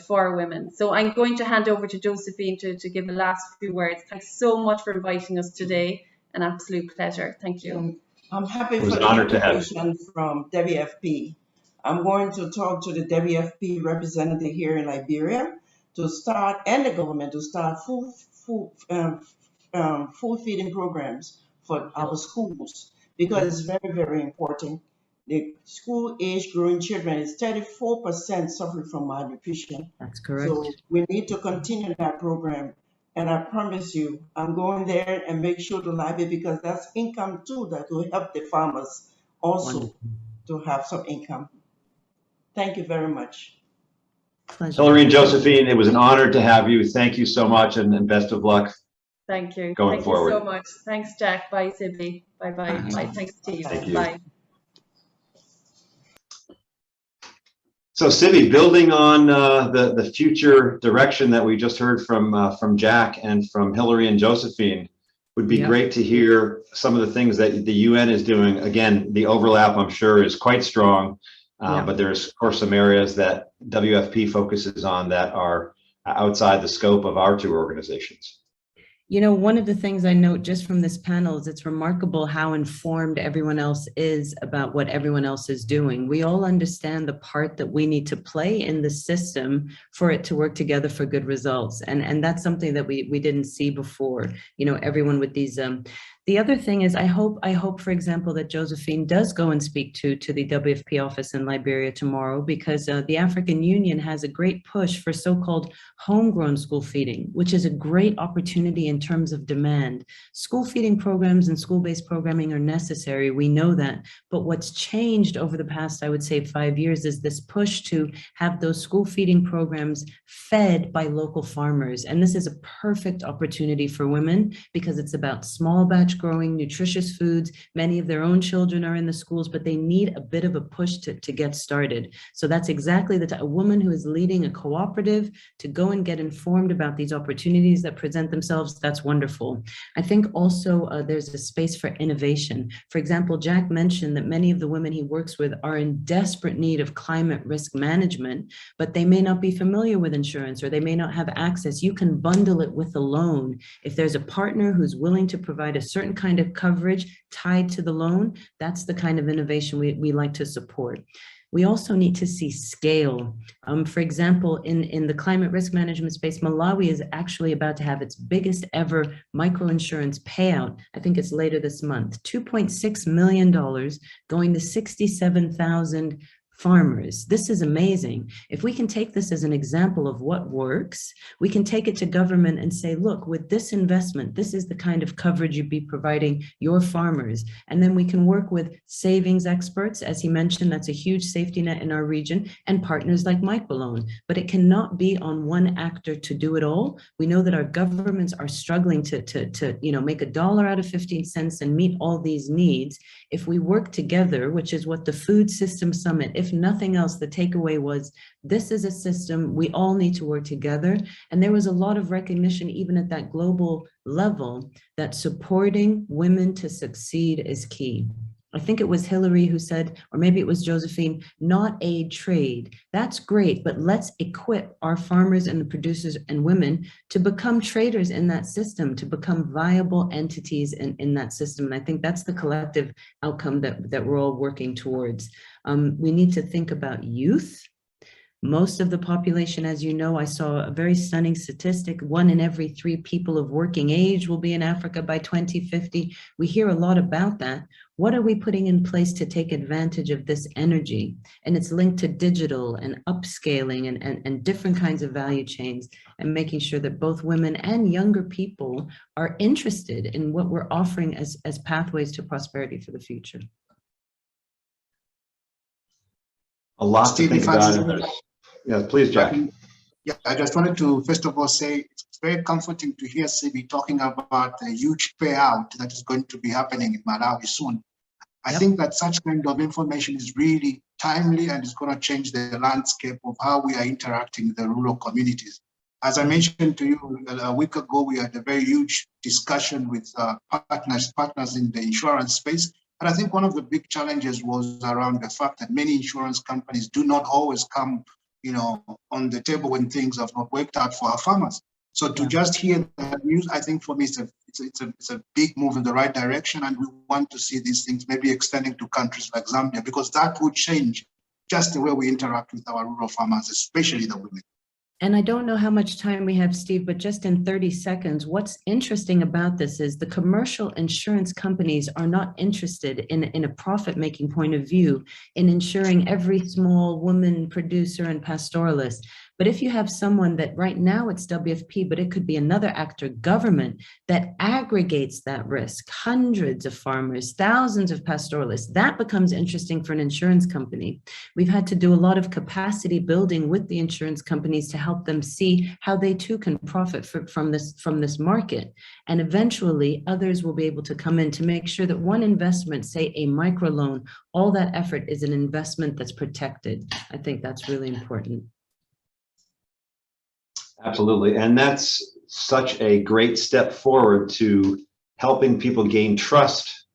for women. So I'm going to hand over to Josephine to give the last few words. Thanks so much for inviting us today. An absolute pleasure. Thank you. I'm happy for the invitation from WFP. I'm going to talk to the WFP representative here in Liberia to start, and the government to start food feeding programs for our schools, because it's very, very important. The school age growing children is 34% suffering from malnutrition. That's correct. So we need to continue that program. And I promise you, I'm going there and make sure to live it, because that's income too that will help the farmers also Wonderful. to have some income. Thank you very much. Pleasure. Hilary and Josephine, it was an honor to have you. Thank you so much, and best of luck. Thank you. Going Thank forward. you so much. Thanks, Jack. Bye, Sibi. Bye-bye. Bye. Bye. Thanks, Steve. Thank you. Bye. So Sibi, building on the future direction that we just heard from Jack and from Hilary and Josephine, would be great to hear some of the things that the UN is doing. Again, the overlap, I'm sure, is quite strong, but there's, of course, some areas that WFP focuses on that are outside the scope of our two organizations. You know, one of the things I note just from this panel is it's remarkable how informed everyone else is about what everyone else is doing. We all understand the part that we need to play in the system for it to work together for good results. And that's something that we didn't see before, you know, everyone with these. The other thing is, I hope, for example, that Josephine does go and speak to the WFP office in Liberia tomorrow, because the African Union has a great push for so-called homegrown school feeding, which is a great opportunity in terms of demand. School feeding programs and school-based programming are necessary, we know that, but what's changed over the past, I would say, 5 years is this push to have those school feeding programs fed by local farmers. And this is a perfect opportunity for women, because it's about small batch growing nutritious foods. Many of their own children are in the schools, but they need a bit of a push to get started. So that's exactly a woman who is leading a cooperative to go and get informed about these opportunities that present themselves. That's wonderful. I think also there's a space for innovation. For example, Jack mentioned that many of the women he works with are in desperate need of climate risk management, but they may not be familiar with insurance, or they may not have access. You can bundle it with a loan. If there's a partner who's willing to provide a certain kind of coverage tied to the loan, that's the kind of innovation we like to support. We also need to see scale. For example, in the climate risk management space, Malawi is actually about to have its biggest ever microinsurance payout. I think it's later this month, $2.6 million going to 67,000 farmers. This is amazing. If we can take this as an example of what works, we can take it to government and say, look, with this investment, this is the kind of coverage you'd be providing your farmers. And then we can work with savings experts. As he mentioned, that's a huge safety net in our region, and partners like Microloan. But it cannot be on one actor to do it all. We know that our governments are struggling to make $1 out of 15 cents and meet all these needs. If we work together, which is what the Food System Summit, if nothing else, the takeaway was, this is a system, we all need to work together. And there was a lot of recognition, even at that global level, that supporting women to succeed is key. I think it was Hilary who said, or maybe it was Josephine, not aid, trade. That's great, but let's equip our farmers and the producers and women to become traders in that system, to become viable entities in that system. And I think that's the collective outcome that we're all working towards. We need to think about youth. Most of the population, as you know, I saw a very stunning statistic, 1 in every 3 people of working age will be in Africa by 2050. We hear a lot about that. What are we putting in place to take advantage of this energy? And it's linked to digital and upscaling and different kinds of value chains, and making sure that both women and younger people are interested in what we're offering as pathways to prosperity for the future. A lot to think about. Yeah, please, Jack. Yeah, I just wanted to, first of all, say it's very comforting to hear Sibi talking about the huge payout that is going to be happening in Malawi soon. I think that such kind of information is really timely, and it's going to change the landscape of how we are interacting with the rural communities. As I mentioned to you a week ago, we had a very huge discussion with partners in the insurance space. And I think one of the big challenges was around the fact that many insurance companies do not always come on the table when things have not worked out for our farmers. So to just hear that news, I think for me it's a big move in the right direction, and we want to see these things maybe extending to countries like Zambia, because that would change just the way we interact with our rural farmers, especially the women. And I don't know how much time we have, Steve, but just in 30 seconds, what's interesting about this is the commercial insurance companies are not interested in a profit-making point of view in insuring every small woman producer and pastoralist. But if you have someone that right now it's WFP, but it could be another actor, government, that aggregates that risk, hundreds of farmers, thousands of pastoralists, that becomes interesting for an insurance company. We've had to do a lot of capacity building with the insurance companies to help them see how they too can profit from this market. And eventually others will be able to come in to make sure that one investment, say a microloan, all that effort is an investment that's protected. I think that's really important. Absolutely. And that's such a great step forward to helping people gain trust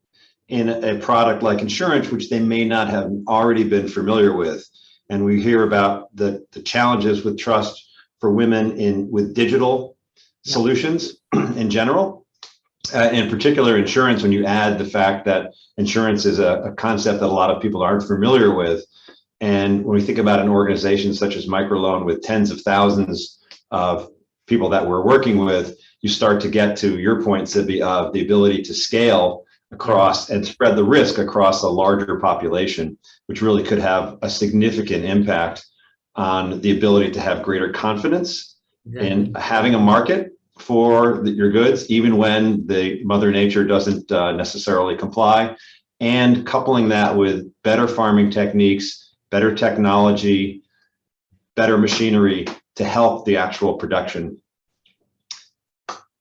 in a product like insurance, which they may not have already been familiar with. And we hear about the challenges with trust for women with digital solutions in general. In particular, insurance, when you add the fact that insurance is a concept that a lot of people aren't familiar with. And when we think about an organization such as Microloan with tens of thousands of people that we're working with, you start to get to your point, Sibi, of the ability to scale across and spread the risk across a larger population, which really could have a significant impact on the ability to have greater confidence in having a market for your goods, even when the Mother Nature doesn't necessarily comply, and coupling that with better farming techniques, better technology, better machinery to help the actual production.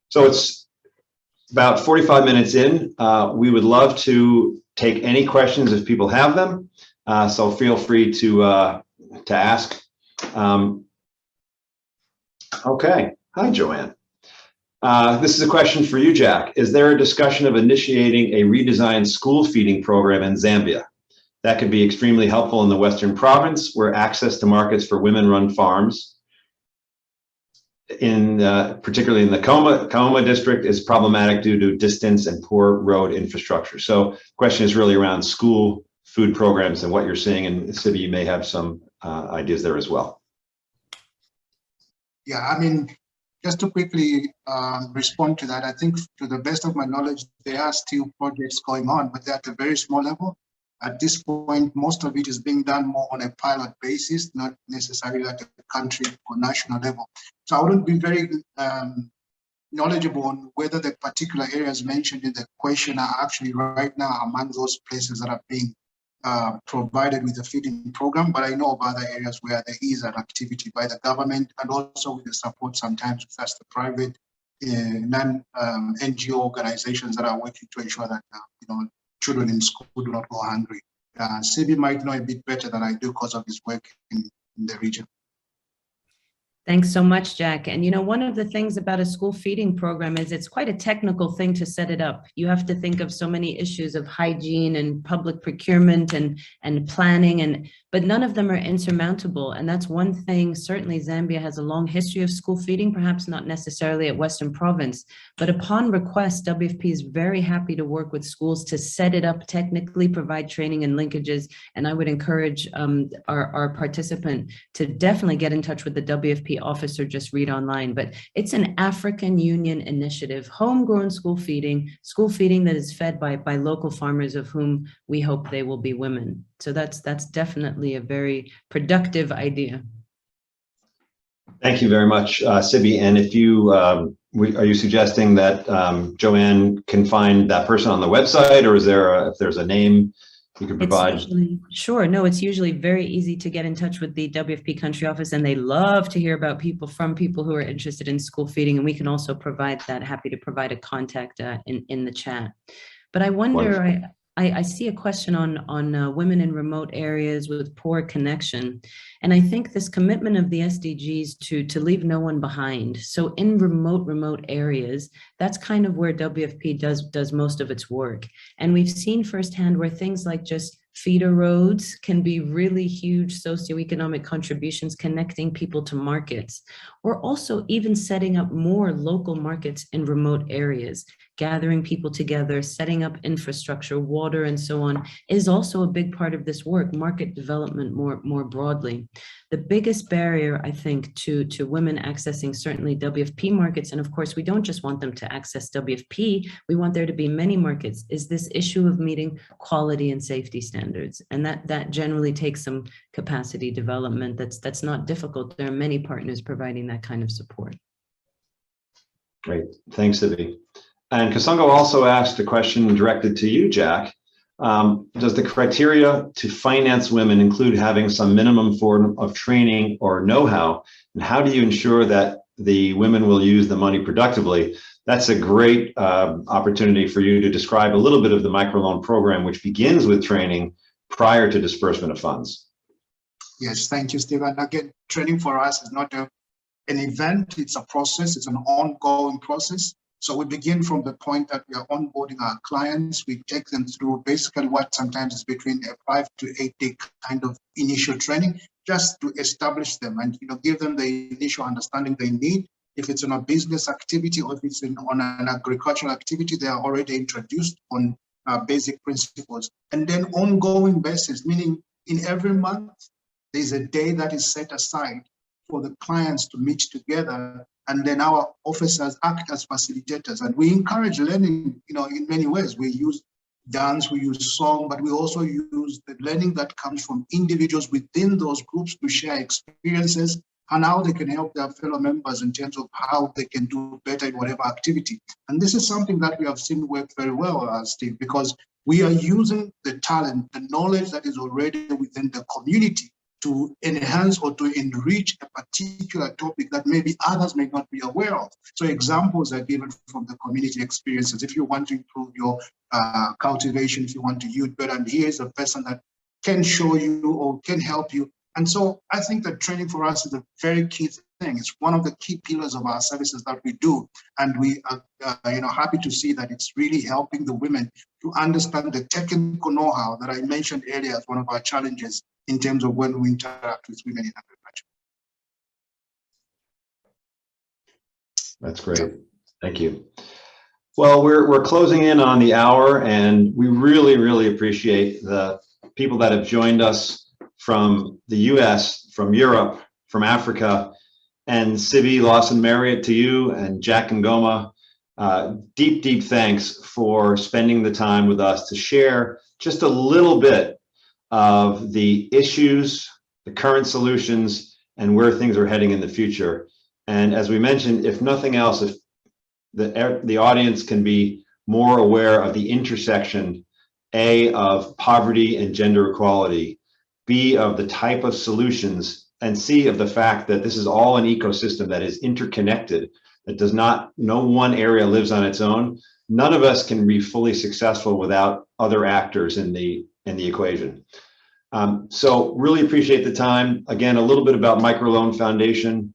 So it's about 45 minutes in. We would love to take any questions if people have them. So feel free to ask. Okay, hi, Joanne. This is a question for you, Jack. Is there a discussion of initiating a redesigned school feeding program in Zambia? That could be extremely helpful in the Western province, where access to markets for women-run farms, particularly in the Ngoma district, is problematic due to distance and poor road infrastructure. So the question is really around school food programs and what you're seeing, and Sibi, you may have some ideas there as well. Yeah, I mean, just to quickly respond to that, I think to the best of my knowledge, there are still projects going on, but they're at a very small level. At this point, most of it is being done more on a pilot basis, not necessarily at a country or national level. So I wouldn't be very knowledgeable on whether the particular areas mentioned in the question are actually right now among those places that are being provided with the feeding program, but I know of other areas where there is an activity by the government and also with the support sometimes with us, the private non-NGO organizations that are working to ensure that children in school do not go hungry. Sibi might know a bit better than I do because of his work in the region. Thanks so much, Jack. And one of the things about a school feeding program is it's quite a technical thing to set it up. You have to think of so many issues of hygiene and public procurement and planning, but none of them are insurmountable. And that's one thing. Certainly Zambia has a long history of school feeding, perhaps not necessarily at Western Province, but upon request, WFP is very happy to work with schools to set it up technically, provide training and linkages. And I would encourage our participant to definitely get in touch with the WFP office or just read online. But it's an African Union initiative, homegrown school feeding that is fed by local farmers, of whom we hope they will be women. So that's definitely a very productive idea. Thank you very much, Sibi. And if you are you suggesting that Joanne can find that person on the website, or is there if there's a name you can provide? Sure. No, it's usually very easy to get in touch with the WFP country office, and they love to hear about people who are interested in school feeding, and we can also provide that. Happy to provide a contact in the chat. But I wonder, I see a question on women in remote areas with poor connection. And I think this commitment of the SDGs to leave no one behind. So in remote areas, that's kind of where WFP does most of its work. And we've seen firsthand where things like just feeder roads can be really huge socioeconomic contributions, connecting people to markets, or also even setting up more local markets in remote areas gathering people together, setting up infrastructure, water, and so on, is also a big part of this work, market development more broadly. The biggest barrier, I think, to women accessing certainly WFP markets, and of course, we don't just want them to access WFP, we want there to be many markets, is this issue of meeting quality and safety standards. And that generally takes some capacity development. That's not difficult. There are many partners providing that kind of support. Great, thanks, Sibi. And Kasungo also asked a question directed to you, Jack. Does the criteria to finance women include having some minimum form of training or know-how? And how do you ensure that the women will use the money productively? That's a great opportunity for you to describe a little bit of the microloan program, which begins with training prior to disbursement of funds. Yes, thank you, Steve. And again, training for us is not an event, it's a process, it's an ongoing process. So we begin from the point that we are onboarding our clients. We take them through basically what sometimes is between a 5 to 8 day kind of initial training, just to establish them and give them the initial understanding they need. If it's on a business activity or if it's on an agricultural activity, they are already introduced on basic principles. And then ongoing basis, meaning in every month, there's a day that is set aside for the clients to meet together, and then our officers act as facilitators. And we encourage learning, in many ways. We use dance, we use song, but we also use the learning that comes from individuals within those groups to share experiences and how they can help their fellow members in terms of how they can do better in whatever activity. And this is something that we have seen work very well, Steve, because we are using the talent, the knowledge that is already within the community to enhance or to enrich a particular topic that maybe others may not be aware of. So examples are given from the community experiences. If you want to improve your cultivation, if you want to yield better, and here's a person that can show you or can help you. And so I think that training for us is a very key thing. It's one of the key pillars of our services that we do. And we are happy to see that it's really helping the women to understand the technical know-how that I mentioned earlier as one of our challenges in terms of when we interact with women in agriculture. That's great. Thank you. Well, we're closing in on the hour, and we really appreciate the people that have joined us from the US, from Europe, from Africa, and Sibi, Lawson-Marriott, to you, and Jack and Ngoma. Deep thanks for spending the time with us to share just a little bit of the issues, the current solutions, and where things are heading in the future. And as we mentioned, if nothing else, if the audience can be more aware of the intersection, A, of poverty and gender equality, B, of the type of solutions, and C, of the fact that this is all an ecosystem that is interconnected, that does not, no one area lives on its own. None of us can be fully successful without other actors in the equation. So really appreciate the time. Again, a little bit about Microloan Foundation.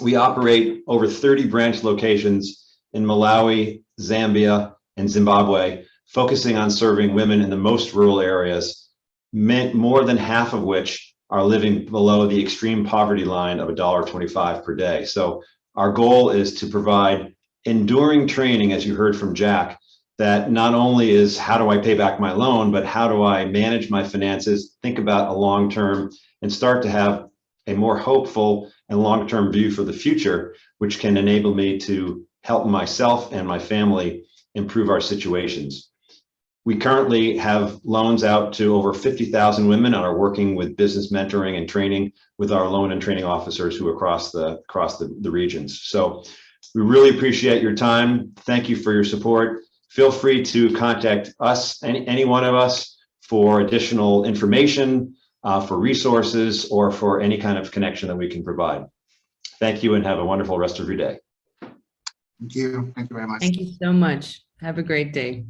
We operate over 30 branch locations in Malawi, Zambia, and Zimbabwe, focusing on serving women in the most rural areas, more than half of which are living below the extreme poverty line of $1.25 per day. So our goal is to provide enduring training, as you heard from Jack, that not only is how do I pay back my loan, but how do I manage my finances, think about a long-term, and start to have a more hopeful and long-term view for the future, which can enable me to help myself and my family improve our situations. We currently have loans out to over 50,000 women and are working with business mentoring and training with our loan and training officers who are across the regions. So we really appreciate your time. Thank you for your support. Feel free to contact us, any one of us, for additional information, for resources, or for any kind of connection that we can provide. Thank you and have a wonderful rest of your day. Thank you. Thank you very much. Thank you so much. Have a great day.